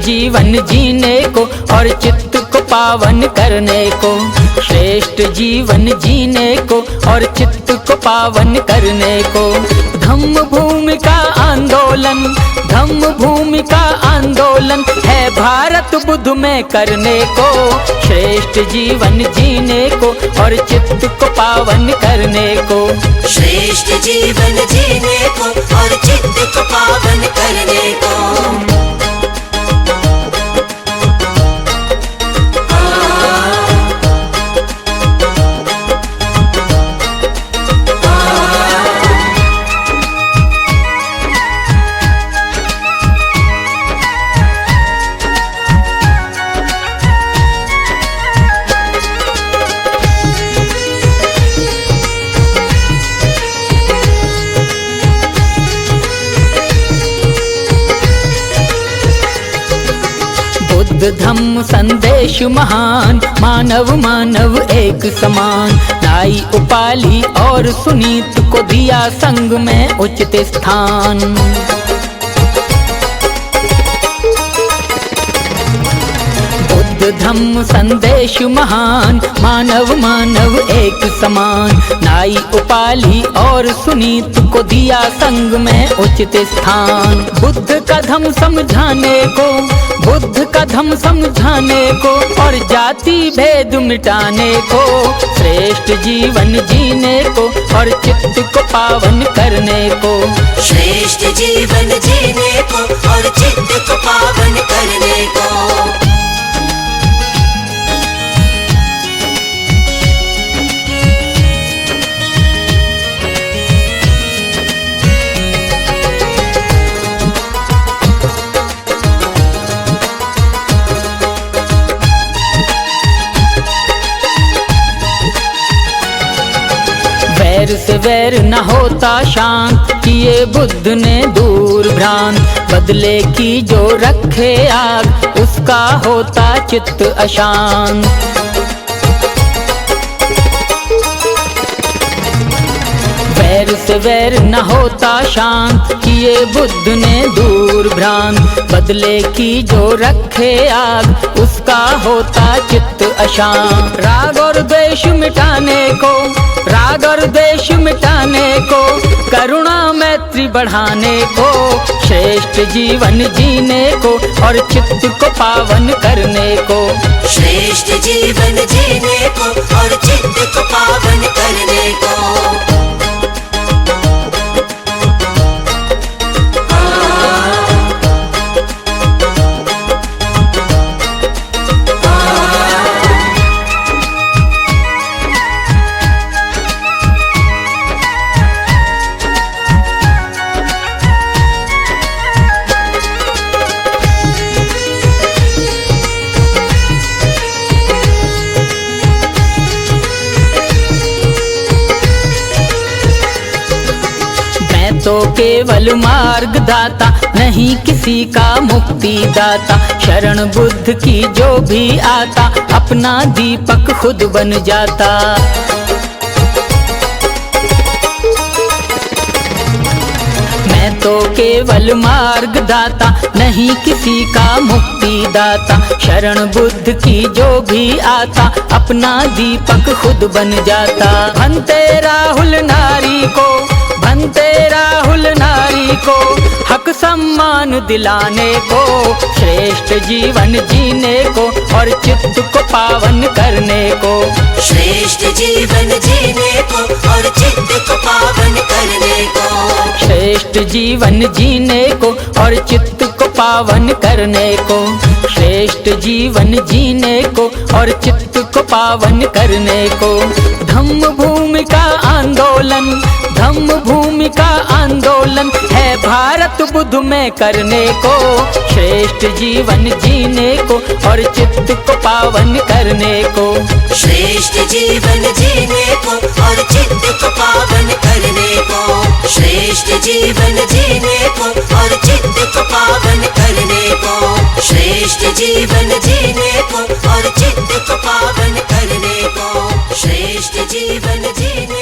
जीवन जीने को और चित्त को पावन करने को, श्रेष्ठ जीवन जीने को और चित्त को पावन करने को। धम्म भूमि का आंदोलन, धम्म भूमि का आंदोलन है भारत बुद्ध में करने को, श्रेष्ठ जीवन जीने को और चित्त को पावन करने को। श्रेष्ठ जीवन जीने को और चित्त को पावन करने को। धम्म संदेश महान, मानव मानव एक समान, लाई उपाली और सुनीत को दिया संग में उचित स्थान। बुद्ध धम्म संदेश महान, मानव मानव एक समान, नाई उपाली और सुनीत को दिया संग में उचित स्थान। बुद्ध का धम्म समझाने को, बुद्ध का धम्म समझाने को और जाति भेद मिटाने को, श्रेष्ठ जीवन जीने को और चित्त को पावन करने को। श्रेष्ठ जीवन जीने को और चित्त को पावन करने को। वैर से वैर न होता शांत, किए बुद्ध ने दूर भ्रांत, बदले की जो रखे आग उसका होता चित्त अशांत। वैर से वैर न होता शांत, किए बुद्ध ने दूर भ्रांत, बदले की जो रखे आग उसका होता चित्त अशांत। राग और द्वेष मिटाने को, राग और द्वेष मिटाने को, करुणा मैत्री बढ़ाने को, श्रेष्ठ जीवन जीने को और चित्त को पावन करने को। श्रेष्ठ जीवन जीने को और चित्त को पावन करने को। तो केवल मार्ग दाता, नहीं किसी का मुक्ति दाता, शरण बुद्ध की जो भी आता, अपना दीपक खुद बन जाता। मैं तो केवल मार्ग दाता, नहीं किसी का मुक्ति दाता, शरण बुद्ध की जो भी आता, अपना दीपक खुद बन जाता। भंते राहुल नारी को, भंते राहुल नारी को, हक सम्मान दिलाने को, श्रेष्ठ जीवन जीने को और चित्त को पावन करने को। श्रेष्ठ जीवन जीने को और चित्त को पावन करने को। श्रेष्ठ जीवन जीने को और चित्त को पावन करने को। श्रेष्ठ जीवन जीने को और चित्त को पावन करने को। धम्म भूमि का आंदोलन, धम्म भूमि का आंदोलन है भारत बुद्ध में करने को, श्रेष्ठ जीवन जीने को और चित्त को पावन करने को। श्रेष्ठ जीवन जीने को और चित्त को पावन करने को। श्रेष्ठ जीवन जीने को और चित्त को पावन करने को। श्रेष्ठ जीवन जीने को और चित्त को पावन करने को। श्रेष्ठ जीवन जीने